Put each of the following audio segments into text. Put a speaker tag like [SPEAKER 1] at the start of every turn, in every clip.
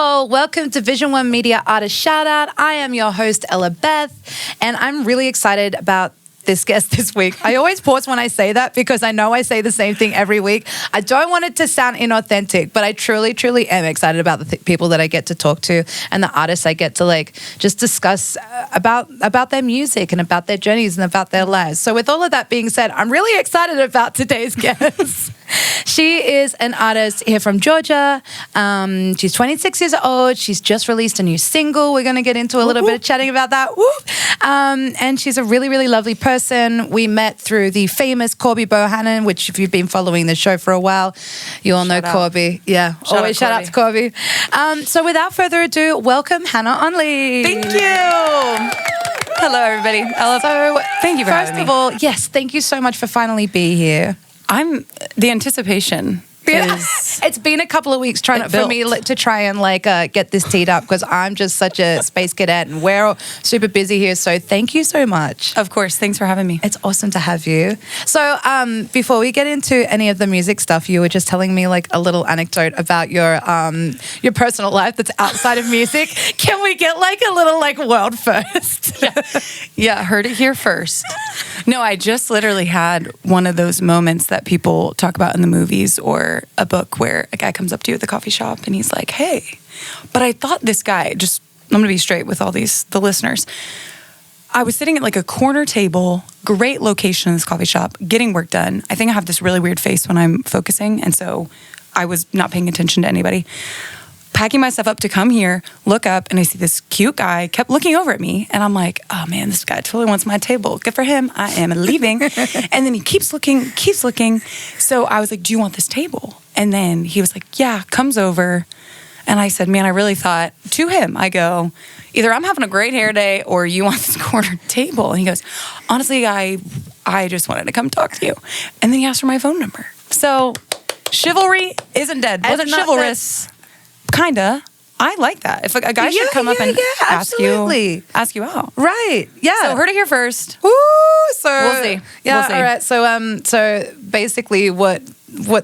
[SPEAKER 1] all. Welcome to Vision One Media Artist Shoutout. I am your host, Ella Beth, and I'm really excited about this guest this week. I always pause when I say that because I know I say the same thing every week. I don't want it to sound inauthentic, but I truly, truly am excited about the people that I get to talk to and the artists I get to just discuss about their music and about their journeys and about their lives. So with all of that being said, I'm really excited about today's guest. She is an artist here from Georgia. She's 26 years old. She's just released a new single. We're going to get into a little bit of chatting about that. And she's a really, really lovely person. We met through the famous Corby Bohannon, which if you've been following the show for a while, you all know Corby. Yeah, always shout out to Corby. So without further ado, welcome Hannah ONLEY.
[SPEAKER 2] Thank you. Hello, everybody. Thank you for having me.
[SPEAKER 1] First of all, yes, thank you so much for finally being here.
[SPEAKER 2] The anticipation is...
[SPEAKER 1] It's been a couple of weeks for me to try and get this teed up because I'm just such a space cadet and we're super busy here. So thank you so much.
[SPEAKER 2] Of course. Thanks for having me.
[SPEAKER 1] It's awesome to have you. So before we get into any of the music stuff, you were just telling me a little anecdote about your personal life that's outside of music. Can we get a little world first?
[SPEAKER 2] Yeah, heard it here first. No, I just literally had one of those moments that people talk about in the movies or a book where a guy comes up to you at the coffee shop and he's like, hey, but I thought this guy, I'm going to be straight with the listeners. I was sitting at a corner table, great location in this coffee shop, getting work done. I think I have this really weird face when I'm focusing. And so I was not paying attention to anybody. Packing myself up to come here, look up, and I see this cute guy kept looking over at me. And I'm like, oh man, this guy totally wants my table. Good for him. I am leaving. And then he keeps looking. So I was like, do you want this table? And then he was like, yeah, comes over. And I said, man, I really thought to him, I go, either I'm having a great hair day or you want this corner table. And he goes, honestly, I just wanted to come talk to you. And then he asked for my phone number. So chivalry isn't dead. Wasn't chivalrous. Kinda. I like that. If a guy should come up and ask you out.
[SPEAKER 1] Right. Yeah.
[SPEAKER 2] So heard it here first.
[SPEAKER 1] Woo! So
[SPEAKER 2] we'll see.
[SPEAKER 1] Yeah.
[SPEAKER 2] We'll see.
[SPEAKER 1] All right. So basically, what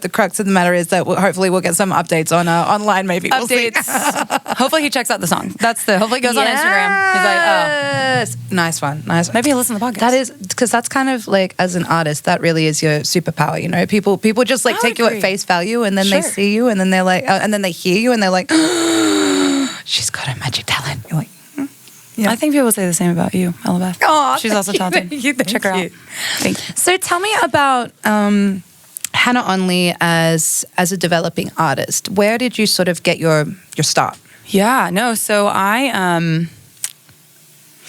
[SPEAKER 1] the crux of the matter is that hopefully we'll get some updates on online. Maybe
[SPEAKER 2] updates. We'll see. Hopefully he checks out the song. Hopefully he goes on Instagram. He's like, oh,
[SPEAKER 1] nice one.
[SPEAKER 2] Maybe he'll listen to the podcast.
[SPEAKER 1] That is because that's kind of as an artist, that really is your superpower. You know, people just take you at face value, and then they see you, and then they're like, and then they hear you, and they're like, she's got a magic talent. You're like.
[SPEAKER 2] Yeah. I think people say the same about you, Ella Beth.
[SPEAKER 1] Oh,
[SPEAKER 2] she's also talented. Check her out. Thank you.
[SPEAKER 1] So tell me about Hannah ONLEY as a developing artist. Where did you sort of get your start?
[SPEAKER 2] Yeah, no. So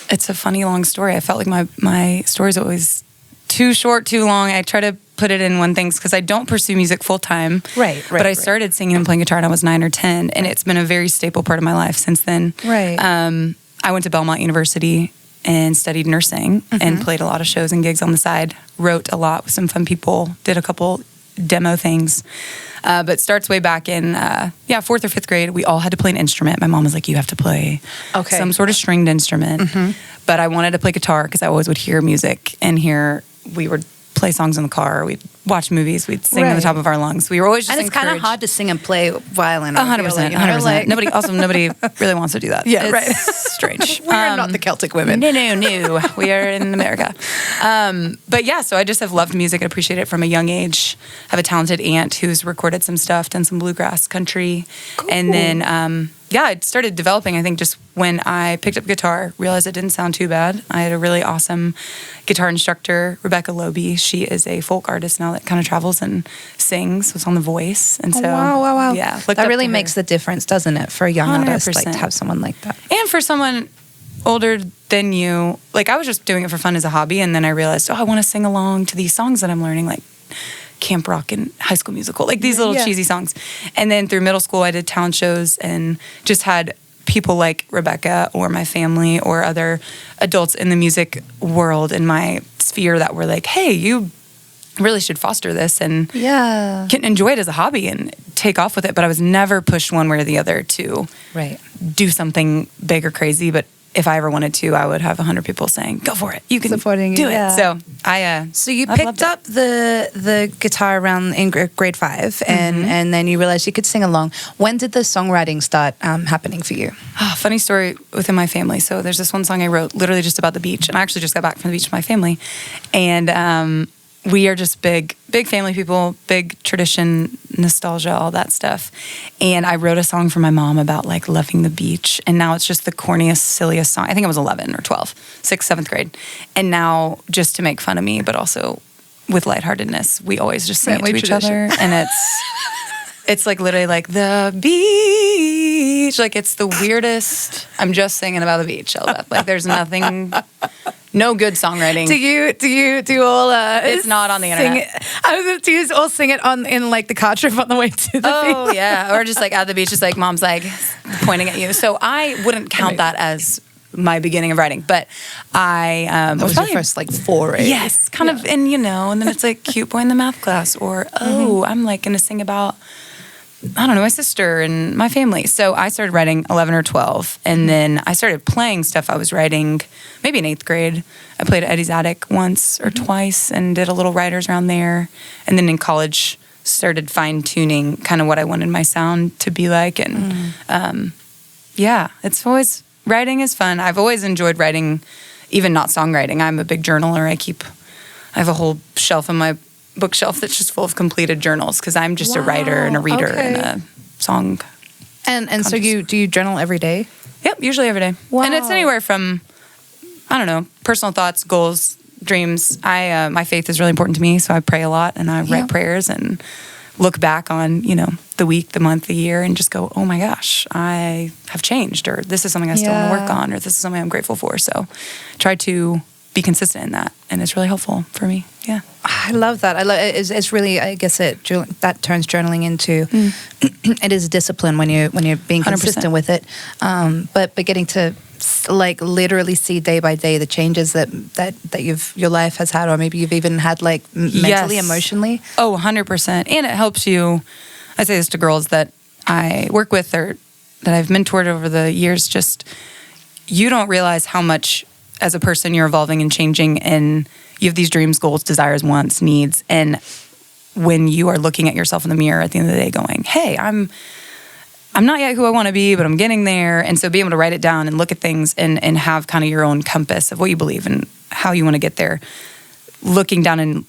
[SPEAKER 2] it's a funny long story. I felt like my stories are always too short, too long. I try to put it in one thing because I don't pursue music full time.
[SPEAKER 1] Right.
[SPEAKER 2] But I started singing and playing guitar when I was 9 or 10, and it's been a very staple part of my life since then.
[SPEAKER 1] Right.
[SPEAKER 2] I went to Belmont University and studied nursing and played a lot of shows and gigs on the side, wrote a lot with some fun people, did a couple demo things. But it starts way back in, 4th or 5th grade. We all had to play an instrument. My mom was like, you have to play some sort of stringed instrument. But I wanted to play guitar because I always would hear music and we would play songs in the car. We'd watch movies. We'd sing on the top of our lungs. We were always just
[SPEAKER 1] and it's kind of hard to sing and play violin.
[SPEAKER 2] 100%. 100%. Nobody really wants to do that.
[SPEAKER 1] Yeah,
[SPEAKER 2] it's strange.
[SPEAKER 1] We're not the Celtic women.
[SPEAKER 2] No. We are in America. But yeah, so I just have loved music and appreciate it from a young age. I have a talented aunt who's recorded some stuff, done some bluegrass country. Cool. And then, it started developing, I think, just when I picked up guitar, realized it didn't sound too bad. I had a really awesome guitar instructor, Rebecca Loby. She is a folk artist now that kind of travels and sings. Was on The Voice. And so,
[SPEAKER 1] wow.
[SPEAKER 2] Yeah.
[SPEAKER 1] That really makes the difference, doesn't it, for a young
[SPEAKER 2] 100%.
[SPEAKER 1] artist, to have someone like that.
[SPEAKER 2] And for someone older than you, I was just doing it for fun as a hobby, and then I realized, I want to sing along to these songs that I'm learning, like Camp Rock and High School Musical, these little cheesy songs. And then through middle school, I did talent shows and just had people like Rebecca or my family or other adults in the music world in my sphere that were like, hey, you really should foster this and can enjoy it as a hobby and take off with it. But I was never pushed one way or the other to do something big or crazy. But if I ever wanted to, I would have 100 people saying, "Go for it, you can
[SPEAKER 1] Supporting
[SPEAKER 2] do
[SPEAKER 1] you,
[SPEAKER 2] it."
[SPEAKER 1] yeah.
[SPEAKER 2] So I
[SPEAKER 1] So you
[SPEAKER 2] I've
[SPEAKER 1] picked
[SPEAKER 2] loved it.
[SPEAKER 1] up the guitar around in grade 5, and then you realized you could sing along. When did the songwriting start happening for you?
[SPEAKER 2] Funny story within my family. So there's this one song I wrote literally just about the beach, and I actually just got back from the beach with my family, and we are just big family people, big tradition, nostalgia, all that stuff. And I wrote a song for my mom about like loving the beach. And now it's just the corniest, silliest song. I think I was 11 or 12, 6th, 7th grade. And now just to make fun of me, but also with lightheartedness, we always just sing it to each other. And it's like literally like the beach. Like it's the weirdest. I'm just singing about the beach, Elbeth. Like there's nothing... No good songwriting.
[SPEAKER 1] Do you all?
[SPEAKER 2] It's not on the internet.
[SPEAKER 1] Do you all sing it in like the car trip on the way to the beach?
[SPEAKER 2] Oh yeah, or just like at the beach, just like mom's like pointing at you. So I wouldn't count that as my beginning of writing, but I
[SPEAKER 1] That was your first like foray.
[SPEAKER 2] Yes, kind of, and and then it's like cute boy in the math class, or I'm like gonna sing about, I don't know, my sister and my family. So I started writing 11 or 12, and then I started playing stuff I was writing maybe in 8th grade. I played at Eddie's Attic once or twice and did a little writers around there. And then in college, started fine-tuning kind of what I wanted my sound to be like. And it's always, writing is fun. I've always enjoyed writing, even not songwriting. I'm a big journaler. I have a whole shelf on my bookshelf that's just full of completed journals because I'm just a writer and a reader and a song.
[SPEAKER 1] And so do you journal every day?
[SPEAKER 2] Yep, usually every day.
[SPEAKER 1] Wow.
[SPEAKER 2] And it's anywhere from, I don't know, personal thoughts, goals, dreams. My faith is really important to me, so I pray a lot and I write prayers and look back on, the week, the month, the year, and just go, oh my gosh, I have changed, or this is something I still want to work on, or this is something I'm grateful for. So try to be consistent in that, and it's really helpful for me. Yeah,
[SPEAKER 1] I love that. It's really, I guess that turns journaling into it is discipline when you're being
[SPEAKER 2] 100%.
[SPEAKER 1] consistent with it. But getting to like literally see day by day the changes that your life has had, or maybe you've even had like mentally, emotionally.
[SPEAKER 2] Oh, 100%. And it helps you. I say this to girls that I work with or that I've mentored over the years. Just you don't realize how much as a person you're evolving and changing, and you have these dreams, goals, desires, wants, needs, and when you are looking at yourself in the mirror at the end of the day going, hey, I'm not yet who I want to be, but I'm getting there. And so being able to write it down and look at things and have kind of your own compass of what you believe and how you want to get there, looking down and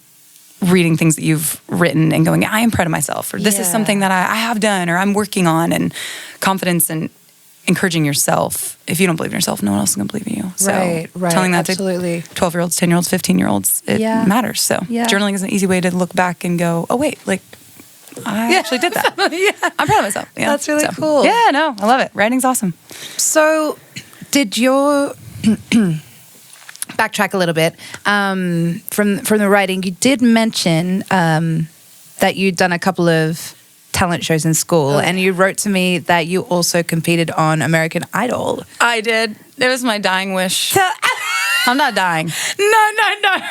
[SPEAKER 2] reading things that you've written and going, I am proud of myself, or this is something that I have done, or I'm working on, and confidence and encouraging yourself. If you don't believe in yourself, no one else is going to believe in you. So
[SPEAKER 1] right,
[SPEAKER 2] telling that
[SPEAKER 1] absolutely.
[SPEAKER 2] to 12-years-olds, 10-year-olds, 15-year-olds, it matters. So journaling is an easy way to look back and go, oh wait, like I actually did that. I'm proud of myself. Yeah.
[SPEAKER 1] That's really cool.
[SPEAKER 2] Yeah, no, I love it. Writing's awesome.
[SPEAKER 1] So did your backtrack a little bit from the writing? You did mention that you'd done a couple of talent shows in school, and you wrote to me that you also competed on American Idol.
[SPEAKER 2] I did. It was my dying wish. I'm not dying.
[SPEAKER 1] No,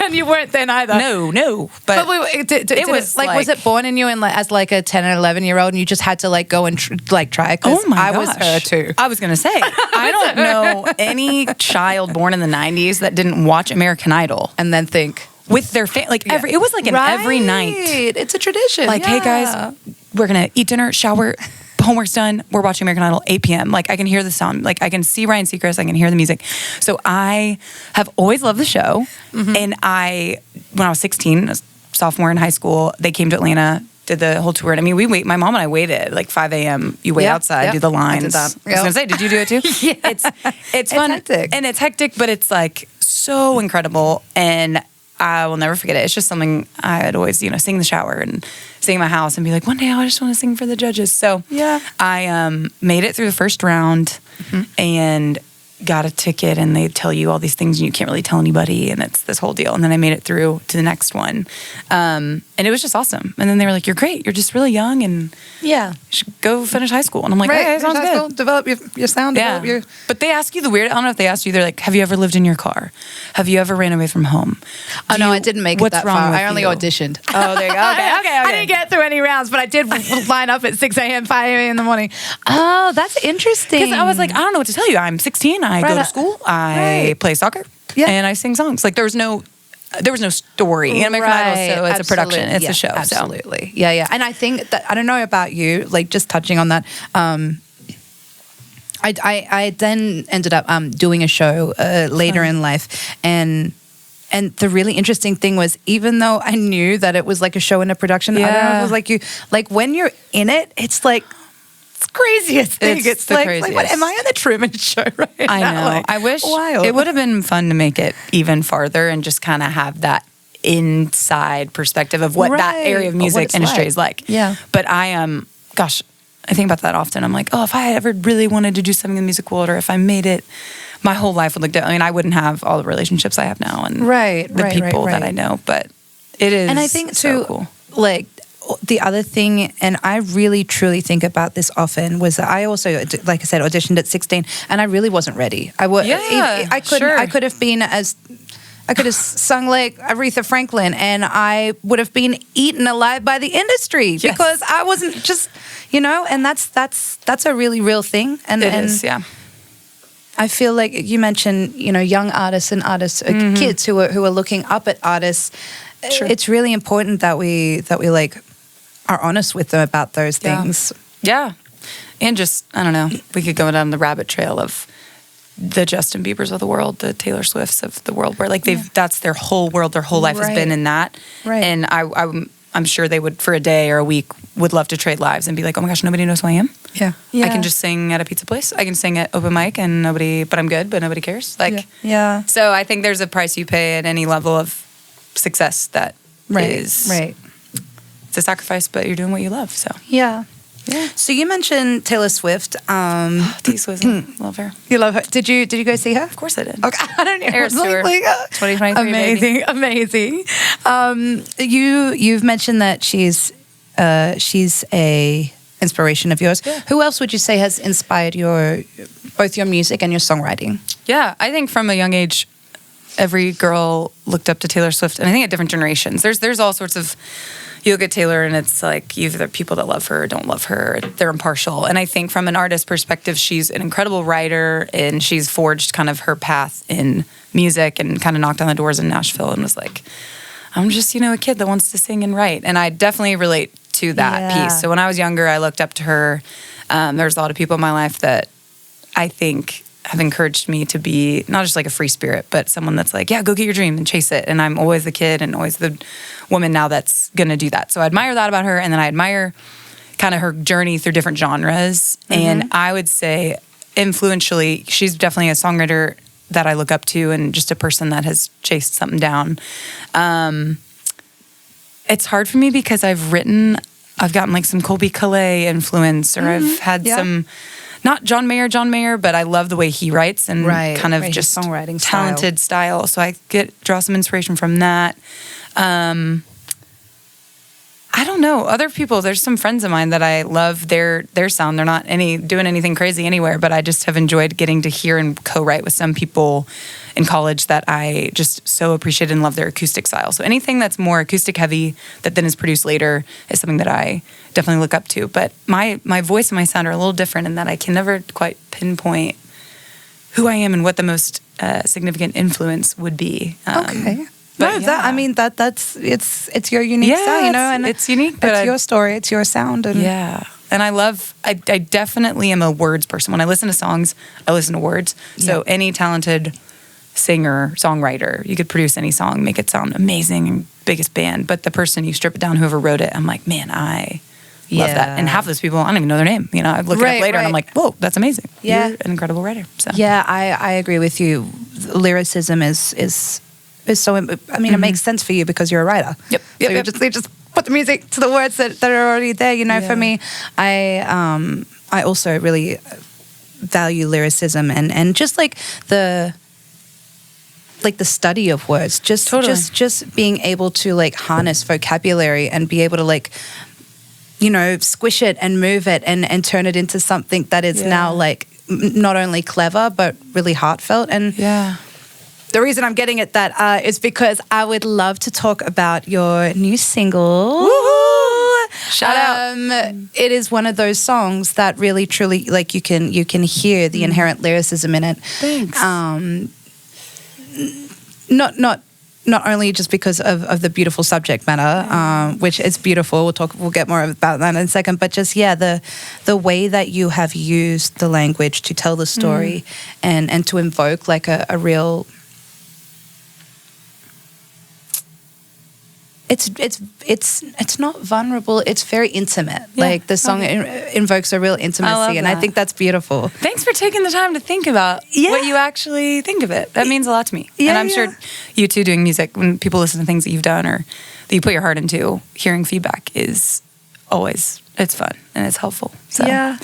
[SPEAKER 1] and you weren't then either.
[SPEAKER 2] No. But
[SPEAKER 1] wait, it was like, was it born in you as like a 10 or 11-year-old, and you just had to like go and try?
[SPEAKER 2] Oh my gosh.
[SPEAKER 1] I was her too.
[SPEAKER 2] I was gonna say, I don't know any child born in the 90s that didn't watch American Idol
[SPEAKER 1] and then think
[SPEAKER 2] with their family. It was like every night.
[SPEAKER 1] It's a tradition.
[SPEAKER 2] Like, hey guys, we're gonna eat dinner, shower, homework's done, we're watching American Idol, 8 p.m. Like, I can hear the sound. Like, I can see Ryan Seacrest, I can hear the music. So I have always loved the show. And when I was 16, a sophomore in high school, they came to Atlanta, did the whole tour. And I mean, my mom and I waited like 5 a.m. You wait outside, do the lines. I did that. I was gonna say, did you do it too? It's fun.
[SPEAKER 1] Hectic.
[SPEAKER 2] And it's hectic, but it's like so incredible. And I will never forget it. It's just something I had always, sing in the shower and sing in my house and be like, one day I just want to sing for the judges. So I made it through the first round and got a ticket, and they tell you all these things and you can't really tell anybody, and it's this whole deal. And then I made it through to the next one. And it was just awesome. And then they were like, you're great. You're just really young, and you should go finish high school. And I'm like, okay, sounds good.
[SPEAKER 1] School, develop your sound. Develop your...
[SPEAKER 2] But they ask you the weird, I don't know if they asked you, they're like, have you ever lived in your car? Have you ever ran away from home?
[SPEAKER 1] No, I didn't make it that far. I only auditioned.
[SPEAKER 2] Oh, there you go. Okay.
[SPEAKER 1] I didn't get through any rounds, but I did line up at 6 a.m., 5 a.m. in the morning. Oh, that's interesting.
[SPEAKER 2] Because I was like, I don't know what to tell you. I'm 16. I go to school, I play soccer, and I sing songs. Like there was no story in American Idol, so it's a production, it's a show.
[SPEAKER 1] Absolutely, yeah. And I think that, I don't know about you, like just touching on that. I then ended up doing a show later in life, and the really interesting thing was, even though I knew that it was like a show and a production, I don't know if it was like you, like when you're in it, it's like it's craziest thing. It's the like, craziest. Like, what, am I on the Truman Show right now?
[SPEAKER 2] I know.
[SPEAKER 1] Like,
[SPEAKER 2] I wish it would have been fun to make it even farther and just kind of have that inside perspective of what that area of music industry is like.
[SPEAKER 1] Yeah.
[SPEAKER 2] But I am, gosh, I think about that often. I'm like, oh, if I ever really wanted to do something in the music world, or if I made it, my whole life would look different. I mean, I wouldn't have all the relationships I have now and the people that I know, but it is. And I think so cool.
[SPEAKER 1] Like the other thing, and I really truly think about this often, was that I also, like I said, auditioned at 16, and I really wasn't ready. I could have been I could have sung like Aretha Franklin, and I would have been eaten alive by the industry because I wasn't just, and that's a really real thing. And
[SPEAKER 2] it is, yeah.
[SPEAKER 1] I feel like you mentioned, young artists and kids who are looking up at artists. Sure. It's really important that we like are honest with them about those things.
[SPEAKER 2] Yeah. And just, I don't know, we could go down the rabbit trail of the Justin Biebers of the world, the Taylor Swifts of the world, where like that's their whole world, their whole life has been in that. Right. And I'm sure they would, for a day or a week, would love to trade lives and be like, oh my gosh, nobody knows who I am.
[SPEAKER 1] Yeah.
[SPEAKER 2] I can just sing at a pizza place. I can sing at open mic and but I'm good, but nobody cares. Like,
[SPEAKER 1] yeah.
[SPEAKER 2] So I think there's a price you pay at any level of success that is. Right. It's a sacrifice, but you're doing what you love. So.
[SPEAKER 1] Yeah. Yeah. So you mentioned Taylor Swift.
[SPEAKER 2] Love her.
[SPEAKER 1] You love her. Did you go see her?
[SPEAKER 2] Of course I did.
[SPEAKER 1] Okay. I don't know.
[SPEAKER 2] Eras tour. 2023.
[SPEAKER 1] Amazing. You've mentioned that she's a inspiration of yours. Yeah. Who else would you say has inspired both your music and your songwriting?
[SPEAKER 2] Yeah, I think from a young age, every girl looked up to Taylor Swift, and I think at different generations. There's all sorts of. You look at Taylor and it's like either people that love her or don't love her, they're impartial. And I think from an artist perspective, she's an incredible writer, and she's forged kind of her path in music and kind of knocked on the doors in Nashville and was like, I'm just, a kid that wants to sing and write. And I definitely relate to that piece. So when I was younger, I looked up to her. There's a lot of people in my life that I think have encouraged me to be not just like a free spirit, but someone that's like, yeah, go get your dream and chase it. And I'm always the kid and always the woman now that's going to do that. So I admire that about her. And then I admire kind of her journey through different genres. Mm-hmm. And I would say influentially, she's definitely a songwriter that I look up to and just a person that has chased something down. It's hard for me because I've gotten like some Colby Calais influence, or I've had some, not John Mayer, but I love the way he writes and kind of just songwriting talented style. So I draw some inspiration from that. I don't know. Other people, there's some friends of mine that I love their sound. They're not doing anything crazy anywhere, but I just have enjoyed getting to hear and co-write with some people in college that I just so appreciate and love their acoustic style. So anything that's more acoustic heavy that then is produced later is something that I definitely look up to. But my voice and my sound are a little different in that I can never quite pinpoint who I am and what the most significant influence would be.
[SPEAKER 1] Okay. But it's your unique style, and
[SPEAKER 2] it's unique, but
[SPEAKER 1] it's your story, it's your sound. And
[SPEAKER 2] and I definitely am a words person. When I listen to songs, I listen to words. So any talented singer, songwriter, you could produce any song, make it sound amazing, and biggest band. But the person, you strip it down, whoever wrote it, I'm like, man, I love that. And half of those people, I don't even know their name. I look it up later and I'm like, whoa, that's amazing. Yeah. You're an incredible writer. So.
[SPEAKER 1] Yeah, I agree with you. Lyricism is so, it makes sense for you because you're a writer. Yep. So you just put the music to the words that are already there. For me, I also really value lyricism and just like the study of words, just being able to like harness vocabulary and be able to like, squish it and move it and turn it into something that is now like not only clever but really heartfelt. And the reason I'm getting at that is because I would love to talk about your new single. Woo-hoo!
[SPEAKER 2] Shout out.
[SPEAKER 1] It is one of those songs that really, truly, like you can hear the inherent lyricism in it.
[SPEAKER 2] Thanks.
[SPEAKER 1] Not only just because of the beautiful subject matter, which is beautiful. We'll get more about that in a second. But just the way that you have used the language to tell the story and to invoke like a real. It's not vulnerable. It's very intimate.
[SPEAKER 2] Yeah.
[SPEAKER 1] Like the song invokes a real intimacy, and I think that's beautiful.
[SPEAKER 2] Thanks for taking the time to think about what you actually think of it. That means a lot to me. And I'm sure you too, doing music, when people listen to things that you've done or that you put your heart into, hearing feedback is always, it's fun and it's helpful. So yeah.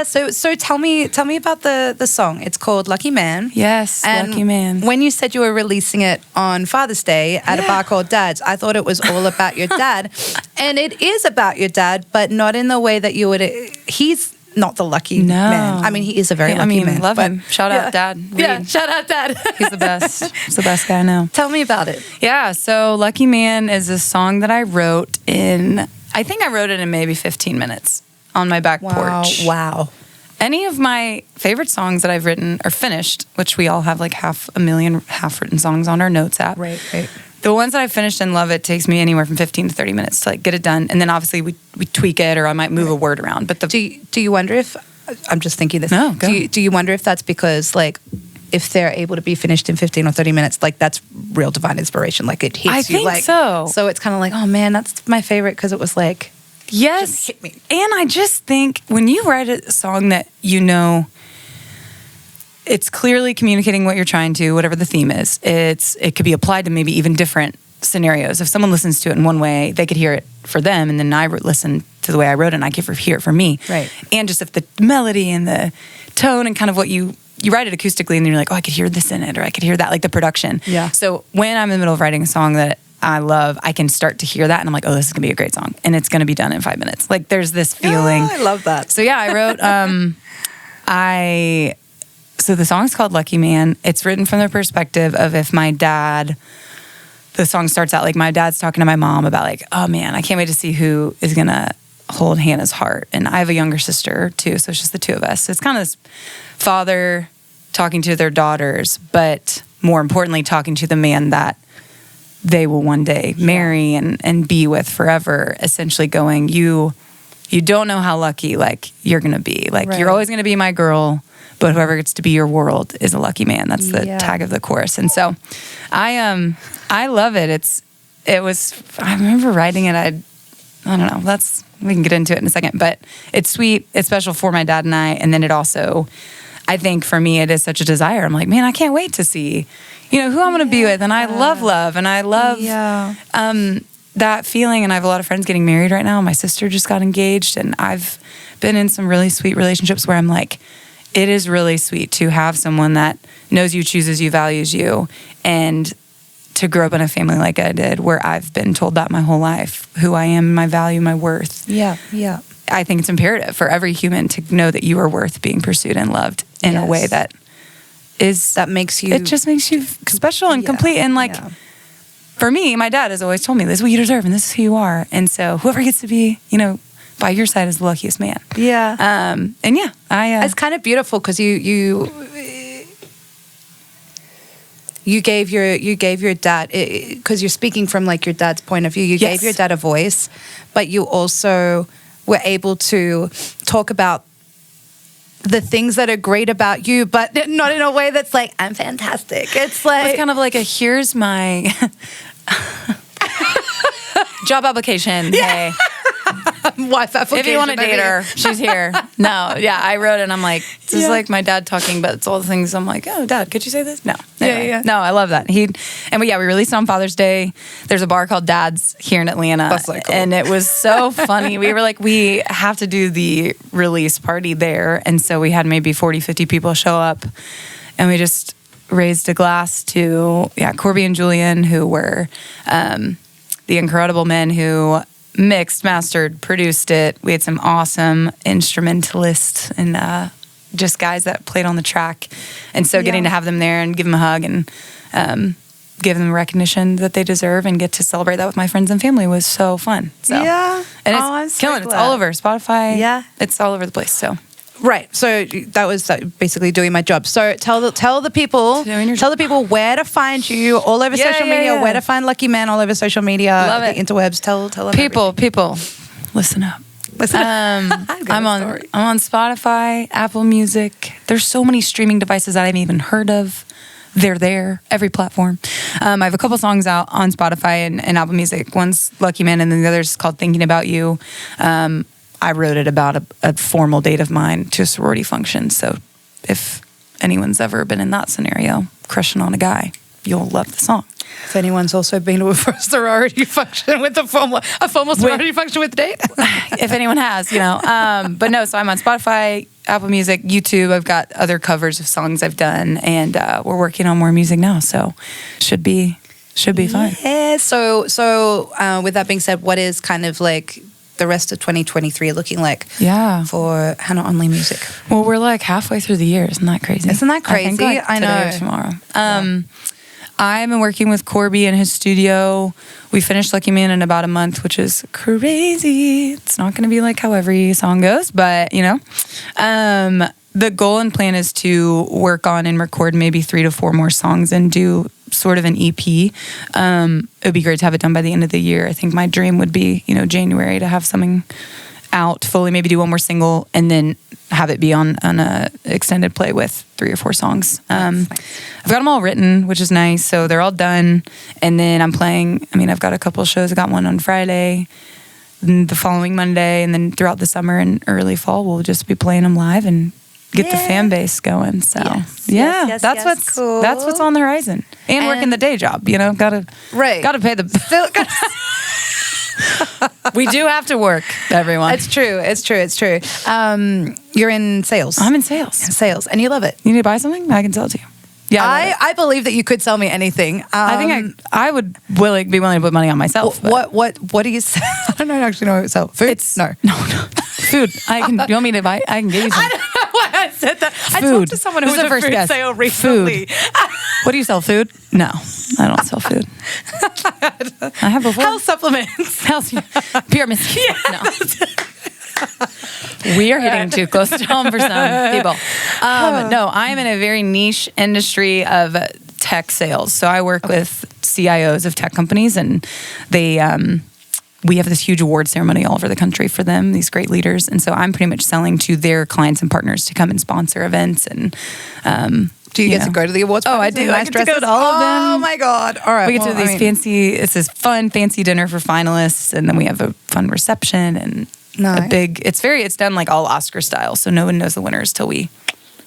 [SPEAKER 2] So tell me about the song. It's called Lucky Man. Yes,
[SPEAKER 1] and
[SPEAKER 2] Lucky Man.
[SPEAKER 1] When you said you were releasing it on Father's Day at a bar called Dad's, I thought it was all about your dad. And it is about your dad, but not in the way that you would. He's not the lucky man. I mean, he is a very lucky man.
[SPEAKER 2] Love him. Shout out Dad. Reed.
[SPEAKER 1] Yeah, shout out Dad.
[SPEAKER 2] He's the best. He's the best guy I know.
[SPEAKER 1] Tell me about it.
[SPEAKER 2] Yeah, so Lucky Man is a song that I wrote I think I wrote it in maybe 15 minutes on my back porch.
[SPEAKER 1] Wow.
[SPEAKER 2] Any of my favorite songs that I've written or finished, which we all have like 500,000 half-written songs on our notes app.
[SPEAKER 1] Right.
[SPEAKER 2] The ones that I finished and love, it takes me anywhere from 15 to 30 minutes to like get it done. And then obviously we tweak it, or I might move a word around. But
[SPEAKER 1] do you wonder if, I'm just thinking this.
[SPEAKER 2] No, go.
[SPEAKER 1] Do you wonder if that's because like, if they're able to be finished in 15 or 30 minutes, like that's real divine inspiration. Like it hits you.
[SPEAKER 2] I think
[SPEAKER 1] like,
[SPEAKER 2] so.
[SPEAKER 1] So it's kind of like, oh man, that's my favorite because it was like,
[SPEAKER 2] yes.
[SPEAKER 1] just hit me.
[SPEAKER 2] And I just think when you write a song that you know it's clearly communicating what you're trying to, whatever the theme is, it could be applied to maybe even different scenarios. If someone listens to it in one way, they could hear it for them, and then I listen to the way I wrote it, and I could hear it for me.
[SPEAKER 1] Right.
[SPEAKER 2] And just if the melody and the tone and kind of what you write it acoustically, and then you're like, oh, I could hear this in it, or I could hear that, like the production.
[SPEAKER 1] Yeah.
[SPEAKER 2] So when I'm in the middle of writing a song that I love, I can start to hear that, and I'm like, oh, this is gonna be a great song, and it's gonna be done in 5 minutes. Like there's this feeling.
[SPEAKER 1] Oh, I love that.
[SPEAKER 2] So yeah, I wrote. So the song's called Lucky Man. It's written from the perspective of if my dad. The song starts out like my dad's talking to my mom about like, oh man, I can't wait to see who is gonna hold Hannah's heart. And I have a younger sister too, so it's just the two of us. So it's kind of this father talking to their daughters, but more importantly, talking to the man that they will one day marry and be with forever. Essentially going, you don't know how lucky like you're gonna be. Like you're always gonna be my girl, but whoever gets to be your world is a lucky man. That's the tag of the chorus. And so I love it. I remember writing it. I don't know. We can get into it in a second, but it's sweet. It's special for my dad and I. And then it also, I think for me, it is such a desire. I'm like, man, I can't wait to see, who I'm going to be with. And I love, and I love that feeling. And I have a lot of friends getting married right now. My sister just got engaged, and I've been in some really sweet relationships where I'm like, it is really sweet to have someone that knows you, chooses you, values you, and to grow up in a family like I did, where I've been told that my whole life, who I am, my value, my worth. Yeah. I think it's imperative for every human to know that you are worth being pursued and loved in a way that makes you. It just makes you special and complete. And like, for me, my dad has always told me, this is what you deserve and this is who you are. And so whoever gets to be, by your side is the luckiest man. Yeah. It's kind of beautiful because you gave your dad, because you're speaking from like your dad's point of view. You gave your dad a voice, but you also were able to talk about the things that are great about you, but not in a way that's like, I'm fantastic. It's like, it's kind of like here's my job application. Hey.
[SPEAKER 1] Wife application.
[SPEAKER 2] If you want to date her, she's here. No, yeah, I wrote it and I'm like, this is like my dad talking, but it's all the things I'm like, oh, Dad, could you say this? No. Anyway, no, I love that. We released it on Father's Day. There's a bar called Dad's here in Atlanta.
[SPEAKER 1] That's like cool.
[SPEAKER 2] And it was so funny. We were like, we have to do the release party there. And so we had maybe 40, 50 people show up, and we just raised a glass to, Corby and Julian, who were the incredible men who mixed, mastered, produced it. We had some awesome instrumentalists and just guys that played on the track. And so getting to have them there and give them a hug and give them recognition that they deserve and get to celebrate that with my friends and family was so fun. So,
[SPEAKER 1] Yeah.
[SPEAKER 2] and it's
[SPEAKER 1] I'm so
[SPEAKER 2] killing. It's
[SPEAKER 1] glad.
[SPEAKER 2] all over Spotify.
[SPEAKER 1] Yeah.
[SPEAKER 2] It's all over the place. So
[SPEAKER 1] Right. So that was basically doing my job. So tell the people where to find you all over social media, where to find Lucky Man all over social media,
[SPEAKER 2] Love
[SPEAKER 1] the
[SPEAKER 2] it.
[SPEAKER 1] interwebs. Tell them
[SPEAKER 2] people, listen up. I'm on Spotify, Apple Music. There's so many streaming devices that I haven't even heard of. They're there, every platform. I have a couple songs out on Spotify and Apple Music. One's Lucky Man, and then the other's called Thinking About You. I wrote it about a formal date of mine to a sorority function. So if anyone's ever been in that scenario, crushing on a guy, you'll love the song.
[SPEAKER 1] If anyone's also been to a sorority function with a formal sorority function with a date.
[SPEAKER 2] If anyone has, but no, so I'm on Spotify, Apple Music, YouTube. I've got other covers of songs I've done, and we're working on more music now, so should be fun.
[SPEAKER 1] Yeah. So with that being said, what is kind of like the rest of 2023 looking like for Hannah Only Music?
[SPEAKER 2] Well, we're like halfway through the year. Isn't that crazy?
[SPEAKER 1] Isn't that crazy?
[SPEAKER 2] I think like
[SPEAKER 1] I know.
[SPEAKER 2] Today or tomorrow. I've been working with Corby in his studio. We finished Lucky Man in about a month, which is crazy. It's not going to be like how every song goes, but the goal and plan is to work on and record maybe 3 to 4 more songs and do sort of an EP. It would be great to have it done by the end of the year. I think my dream would be, January to have something out fully, maybe do one more single, and then have it be on a extended play with 3 or 4 songs. I've got them all written, which is nice. So they're all done. And then I'm playing, I've got a couple shows. I got one on Friday, the following Monday, and then throughout the summer and early fall, we'll just be playing them live and get the fan base going. So that's what's on the horizon. And working the day job, gotta pay the we do have to work, everyone.
[SPEAKER 1] It's true. You're in sales.
[SPEAKER 2] I'm in sales.
[SPEAKER 1] And you love it.
[SPEAKER 2] You need to buy something? I can sell it to you. Yeah,
[SPEAKER 1] I believe that you could sell me anything.
[SPEAKER 2] I think I would be willing to put money on myself.
[SPEAKER 1] What do you sell? I don't actually know what you sell. Food? No.
[SPEAKER 2] Food. You want me to buy? I can give you some.
[SPEAKER 1] I don't know why I said that.
[SPEAKER 2] Food.
[SPEAKER 1] I talked to someone who was a food sale recently.
[SPEAKER 2] Food. What do you sell? Food? No, I don't sell food. I have before.
[SPEAKER 1] Health supplements.
[SPEAKER 2] Pyramids. No. We are hitting too close to home for some people. No, I'm in a very niche industry of tech sales. So I work with CIOs of tech companies, and we have this huge award ceremony all over the country for them, these great leaders. And so I'm pretty much selling to their clients and partners to come and sponsor events. And
[SPEAKER 1] do you get to go to the awards?
[SPEAKER 2] Oh, I do. I get to go to all of them.
[SPEAKER 1] Oh my God. All right.
[SPEAKER 2] We get to it's this fun, fancy dinner for finalists. And then we have a fun reception and it's done like all Oscar style. So no one knows the winners till we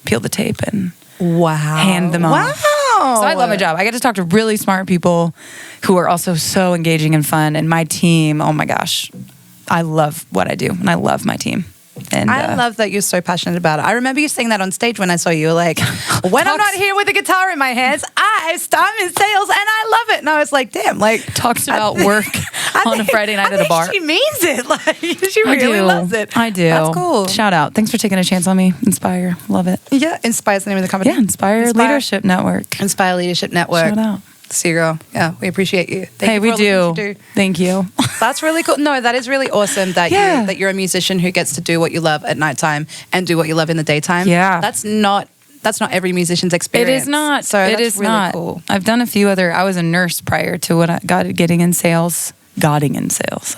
[SPEAKER 2] peel the tape and hand them off.
[SPEAKER 1] Wow.
[SPEAKER 2] So I love my job. I get to talk to really smart people who are also so engaging and fun. And my team, oh my gosh, I love what I do. And I love my team. And
[SPEAKER 1] I love that you're so passionate about it. I remember you saying that on stage when I saw you. You were like, when I'm not here with a guitar in my hands, I'm in sales and I love it. And I was like, damn,
[SPEAKER 2] talks about work on a Friday night at a bar.
[SPEAKER 1] She means it. She really loves it.
[SPEAKER 2] I do.
[SPEAKER 1] That's cool.
[SPEAKER 2] Shout out. Thanks for taking a chance on me. Inspire. Love it.
[SPEAKER 1] Yeah. Inspire's the name of the company.
[SPEAKER 2] Yeah. Inspire Leadership Network.
[SPEAKER 1] Inspire Leadership Network.
[SPEAKER 2] Shout out.
[SPEAKER 1] See you, girl. Yeah, we appreciate you.
[SPEAKER 2] We do. Thank you.
[SPEAKER 1] That's really cool. No, that is really awesome that you're a musician who gets to do what you love at nighttime and do what you love in the daytime.
[SPEAKER 2] Yeah.
[SPEAKER 1] That's not every musician's experience.
[SPEAKER 2] It is not.
[SPEAKER 1] So
[SPEAKER 2] it
[SPEAKER 1] that's
[SPEAKER 2] is
[SPEAKER 1] really
[SPEAKER 2] not.
[SPEAKER 1] Cool.
[SPEAKER 2] I've done a few I was a nurse prior to when I got getting in sales. I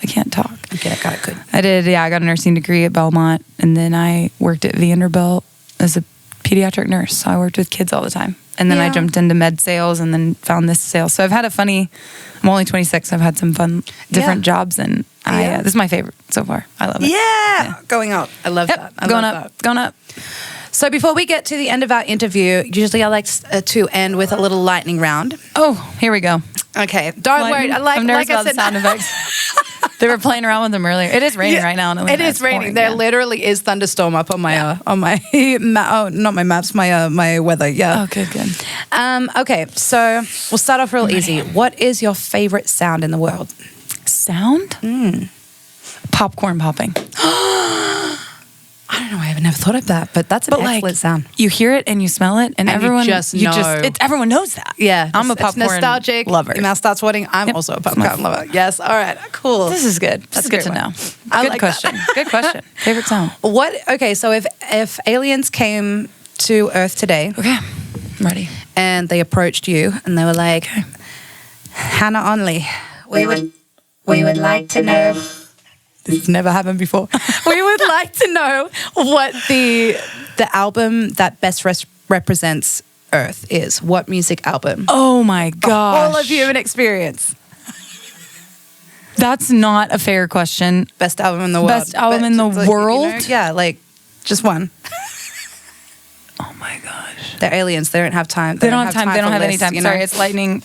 [SPEAKER 2] can't talk.
[SPEAKER 1] Okay, got it. Good.
[SPEAKER 2] I did. Yeah, I got a nursing degree at Belmont, and then I worked at Vanderbilt as a pediatric nurse. So I worked with kids all the time. And then I jumped into med sales and then found this sales. So I've had I'm only 26. I've had some fun, different jobs. And this is my favorite so far. I love it.
[SPEAKER 1] Yeah. Going up. I love that.
[SPEAKER 2] Going up.
[SPEAKER 1] So before we get to the end of our interview, usually I like to end with a little lightning round.
[SPEAKER 2] Oh, here we go.
[SPEAKER 1] Okay. Don't worry.
[SPEAKER 2] I'm nervous about the sound effects. They were playing around with them earlier. It is raining right now.
[SPEAKER 1] It is raining.
[SPEAKER 2] Pouring,
[SPEAKER 1] there literally is thunderstorm up on my not my maps, my weather. Yeah.
[SPEAKER 2] Oh, good.
[SPEAKER 1] Okay, so we'll start off real easy. What is your favorite sound in the world?
[SPEAKER 2] Sound? Popcorn popping.
[SPEAKER 1] I don't know. I have never thought of that, but that's an excellent sound.
[SPEAKER 2] You hear it and you smell it, and everyone everyone knows that.
[SPEAKER 1] Yeah,
[SPEAKER 2] I'm a popcorn
[SPEAKER 1] nostalgic
[SPEAKER 2] lover.
[SPEAKER 1] Your mouth starts watering. I'm also a popcorn lover. Yes. All right. Cool.
[SPEAKER 2] This is good. That's good to know. Good question. Good question. Favorite sound.
[SPEAKER 1] Okay, so if aliens came to Earth today,
[SPEAKER 2] okay, I'm ready,
[SPEAKER 1] and they approached you and they were like, Hannah Onley, we would like to know. This has never happened before. We would like to know what the album that best represents Earth is. What music album?
[SPEAKER 2] Oh my gosh.
[SPEAKER 1] All of human experience.
[SPEAKER 2] That's not a fair question.
[SPEAKER 1] Best album in the world.
[SPEAKER 2] Best album in the world?
[SPEAKER 1] You know, yeah, like just one.
[SPEAKER 2] Oh my gosh.
[SPEAKER 1] They're aliens. They don't have time.
[SPEAKER 2] They don't have time. They don't have any time. Sorry, it's lightning.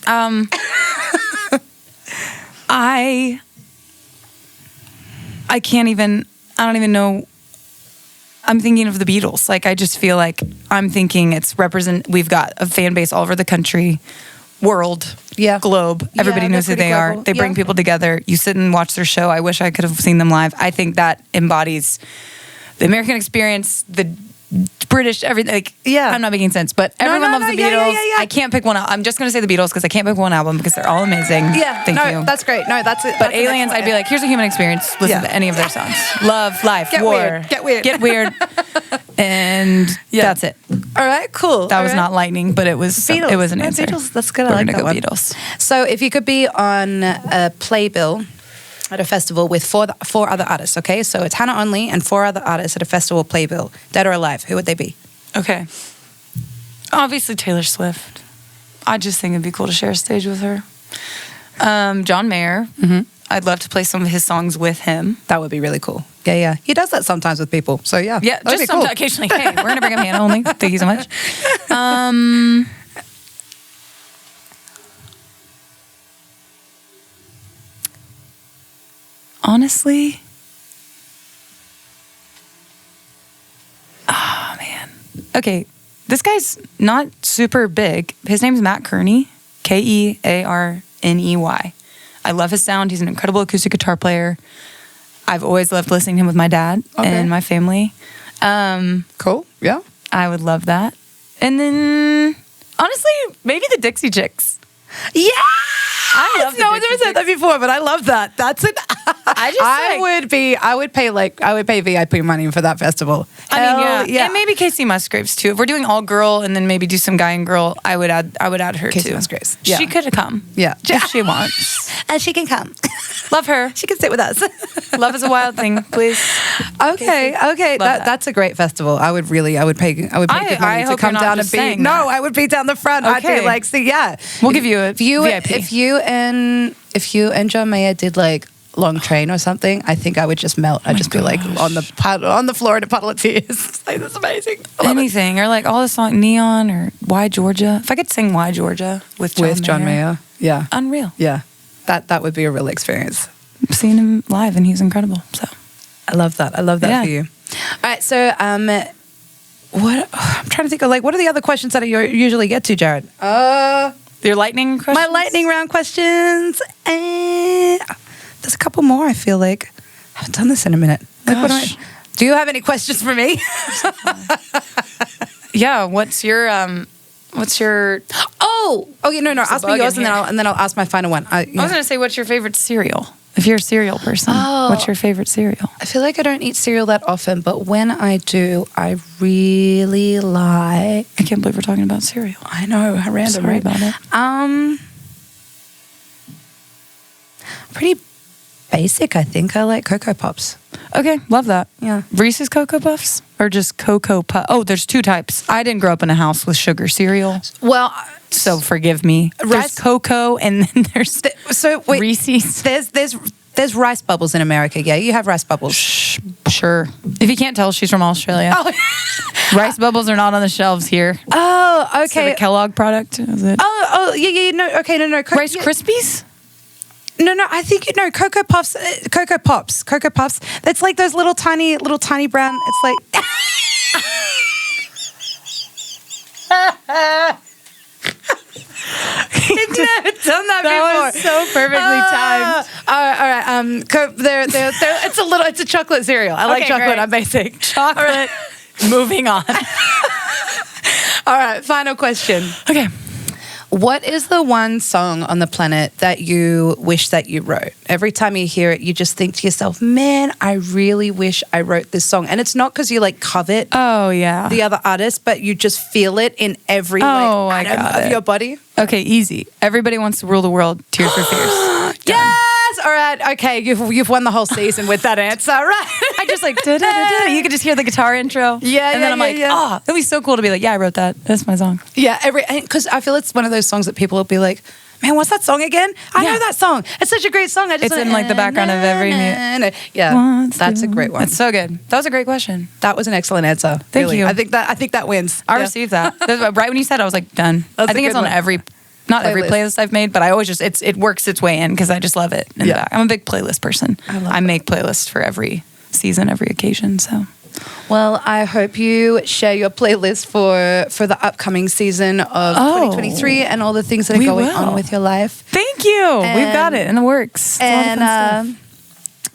[SPEAKER 2] I can't even, I don't even know. I'm thinking of the Beatles. Like, I just feel like I'm thinking we've got a fan base all over the country, world, globe. Everybody knows who they are. They bring people together. You sit and watch their show. I wish I could have seen them live. I think that embodies the American experience, the British, everything. Like, I'm not making sense, but everyone loves the Beatles. I can't pick one. I'm just going to say the Beatles because I can't pick one album because they're all amazing.
[SPEAKER 1] Yeah,
[SPEAKER 2] thank you.
[SPEAKER 1] That's great. No, that's it.
[SPEAKER 2] But aliens, I'd be like, here's a human experience. Listen to any of their songs. Love, life,
[SPEAKER 1] Get
[SPEAKER 2] war,
[SPEAKER 1] weird.
[SPEAKER 2] get weird, and that's it.
[SPEAKER 1] All right, cool.
[SPEAKER 2] That was not lightning, but it was
[SPEAKER 1] Beatles.
[SPEAKER 2] It was an answer.
[SPEAKER 1] Beatles. That's good. I like that one.
[SPEAKER 2] Beatles.
[SPEAKER 1] So, if you could be on a playbill at a festival with four other artists, okay? So it's Hannah Onley and 4 other artists at a festival playbill, dead or alive. Who would they be?
[SPEAKER 2] Okay. Obviously Taylor Swift. I just think it'd be cool to share a stage with her. John Mayer. Mm-hmm. I'd love to play some of his songs with him.
[SPEAKER 1] That would be really cool. Yeah. He does that sometimes with people. So yeah.
[SPEAKER 2] Yeah, just sometimes, cool. Occasionally. Hey, we're gonna bring him Hannah Onley. Thank you so much. Honestly, oh man. Okay, this guy's not super big. His name's Matt Kearney, Kearney. I love his sound. He's an incredible acoustic guitar player. I've always loved listening to him with my dad and my family.
[SPEAKER 1] Cool. Yeah.
[SPEAKER 2] I would love that. And then, honestly, maybe the Dixie Chicks.
[SPEAKER 1] Yeah.
[SPEAKER 2] I love
[SPEAKER 1] no one's ever said that before, but I love that. That's it. I would pay VIP money for that festival.
[SPEAKER 2] I mean, yeah. And maybe Casey Musgraves too. If we're doing all girl and then maybe do some guy and girl, I would add her
[SPEAKER 1] Casey
[SPEAKER 2] too.
[SPEAKER 1] Musgraves.
[SPEAKER 2] Yeah. She could have come.
[SPEAKER 1] Yeah.
[SPEAKER 2] If she wants.
[SPEAKER 1] And she can come.
[SPEAKER 2] Love her.
[SPEAKER 1] She can sit with us.
[SPEAKER 2] Love is a wild thing, please.
[SPEAKER 1] Okay. That's a great festival. I would pay good money to come down and be. No, I would be down the front. Okay. I'd be like, we'll give you a VIP. If you and John Mayer did like Long Train or something, I think I would just melt. I'd just be like on the floor in a puddle of tears. Like, that's amazing.
[SPEAKER 2] Anything, or like all the song Neon or Why Georgia. If I could sing Why Georgia with John Mayer,
[SPEAKER 1] yeah,
[SPEAKER 2] unreal.
[SPEAKER 1] Yeah, that would be a real experience.
[SPEAKER 2] I've seen him live and he's incredible. So
[SPEAKER 1] I love that. For you. All right, so what I'm trying to think of, like, what are the other questions that you usually get to, Jared?
[SPEAKER 2] Your lightning questions?
[SPEAKER 1] My lightning round questions. There's a couple more, I feel like. I haven't done this in a minute. Like, do you have any questions for me?
[SPEAKER 2] Yeah, what's your
[SPEAKER 1] Oh, okay, no, ask me yours and then I'll ask my final one.
[SPEAKER 2] I was going to say, what's your favorite cereal? If you're a cereal person, what's your favorite cereal?
[SPEAKER 1] I feel like I don't eat cereal that often, but when I do, I really like...
[SPEAKER 2] I can't believe we're talking about cereal.
[SPEAKER 1] I know, how random.
[SPEAKER 2] Sorry about it.
[SPEAKER 1] Pretty basic, I think. I like Cocoa Pops.
[SPEAKER 2] Okay, love that.
[SPEAKER 1] Yeah.
[SPEAKER 2] Reese's Cocoa Puffs or just Cocoa Puffs? Oh, there's 2 types. I didn't grow up in a house with sugar cereal.
[SPEAKER 1] Well...
[SPEAKER 2] So forgive me. There's cocoa and then there's Reese's.
[SPEAKER 1] There's rice bubbles in America. Yeah, you have rice bubbles.
[SPEAKER 2] Sure. If you can't tell, she's from Australia. Oh. Rice bubbles are not on the shelves here.
[SPEAKER 1] Oh, okay.
[SPEAKER 2] So the Kellogg product, is it?
[SPEAKER 1] Yeah. No, okay, no.
[SPEAKER 2] Rice Krispies?
[SPEAKER 1] No, I think you know Cocoa Puffs. Cocoa Pops. That's like those little tiny brown. It's like. You've never done that before.
[SPEAKER 2] That was so perfectly timed.
[SPEAKER 1] All right. It's a chocolate cereal. I like chocolate.
[SPEAKER 2] Great.
[SPEAKER 1] I'm basic.
[SPEAKER 2] Chocolate. Moving on.
[SPEAKER 1] All right, final question.
[SPEAKER 2] Okay.
[SPEAKER 1] What is the one song on the planet that you wish that you wrote? Every time you hear it, you just think to yourself, man, I really wish I wrote this song. And it's not because you like covet the other artist, but you just feel it in every atom of your body.
[SPEAKER 2] Okay, easy. Everybody Wants to Rule the World, Tears for Fears.
[SPEAKER 1] Yes! All right. Okay, you've won the whole season with that answer. Right.
[SPEAKER 2] I just like, da-da-da-da. You could just hear the guitar intro.
[SPEAKER 1] Yeah,
[SPEAKER 2] and then I'm like, it'd be so cool to be like, yeah, I wrote that. That's my song.
[SPEAKER 1] Yeah, because I feel it's one of those songs that people will be like, man, what's that song again? I know that song. It's such a great song.
[SPEAKER 2] It's in like the background of every
[SPEAKER 1] Yeah, that's a great one.
[SPEAKER 2] It's so good. That was a great question.
[SPEAKER 1] That was an excellent answer.
[SPEAKER 2] Thank you.
[SPEAKER 1] I think that wins.
[SPEAKER 2] I received that. Right when you said it, I was like, done. I think it's on every playlist I've made, but I always it works its way in because I just love it. I'm a big playlist person. I make playlists for every season, every occasion. So,
[SPEAKER 1] well, I hope you share your playlist for the upcoming season of 2023 and all the things that are going on with your life.
[SPEAKER 2] Thank you. We've got it in the works.
[SPEAKER 1] And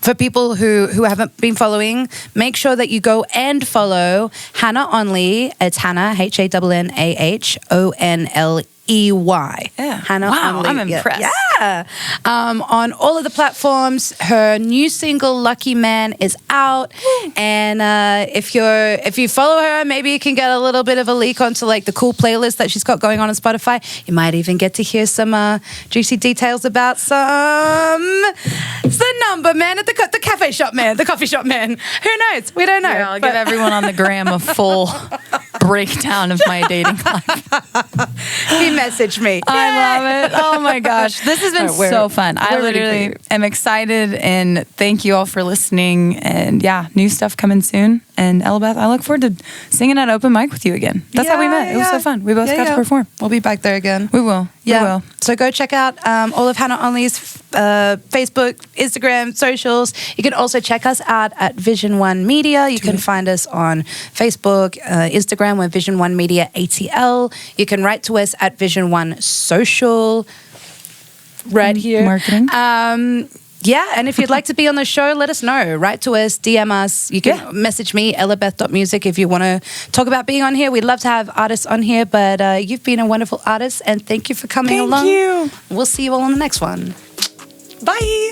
[SPEAKER 1] for people who haven't been following, make sure that you go and follow Hannah Onley. It's Hannah, HANNAHONLEY.
[SPEAKER 2] Yeah.
[SPEAKER 1] Hannah Onley.
[SPEAKER 2] I'm impressed.
[SPEAKER 1] Yeah. On all of the platforms, her new single "Lucky Man" is out, and if you follow her, maybe you can get a little bit of a leak onto like the cool playlist that she's got going on Spotify. You might even get to hear some juicy details about it's the number man at the cafe shop man, the coffee shop man. Who knows? We don't know.
[SPEAKER 2] Yeah, I'll give everyone on the gram a full breakdown of my dating life.
[SPEAKER 1] He messaged me.
[SPEAKER 2] I love it. Oh my gosh. This has been so fun. I literally am excited, and thank you all for listening. And yeah, new stuff coming soon. And Elabeth, I look forward to singing at open mic with you again. That's how we met. It was so fun. We both got to perform.
[SPEAKER 1] We'll be back there again.
[SPEAKER 2] We will.
[SPEAKER 1] Yeah.
[SPEAKER 2] We will.
[SPEAKER 1] So go check out all of Hannah Onley's Facebook, Instagram, socials. You can also check us out at Vision One Media. You can find us on Facebook, Instagram, we're Vision One Media ATL. You can write to us at Vision One Social right here.
[SPEAKER 2] Marketing.
[SPEAKER 1] Yeah, and if you'd like to be on the show, let us know. Write to us, DM us. You can message me, elabeth.music, if you want to talk about being on here. We'd love to have artists on here, but you've been a wonderful artist, and thank you for coming along.
[SPEAKER 2] Thank you.
[SPEAKER 1] We'll see you all on the next one. Bye.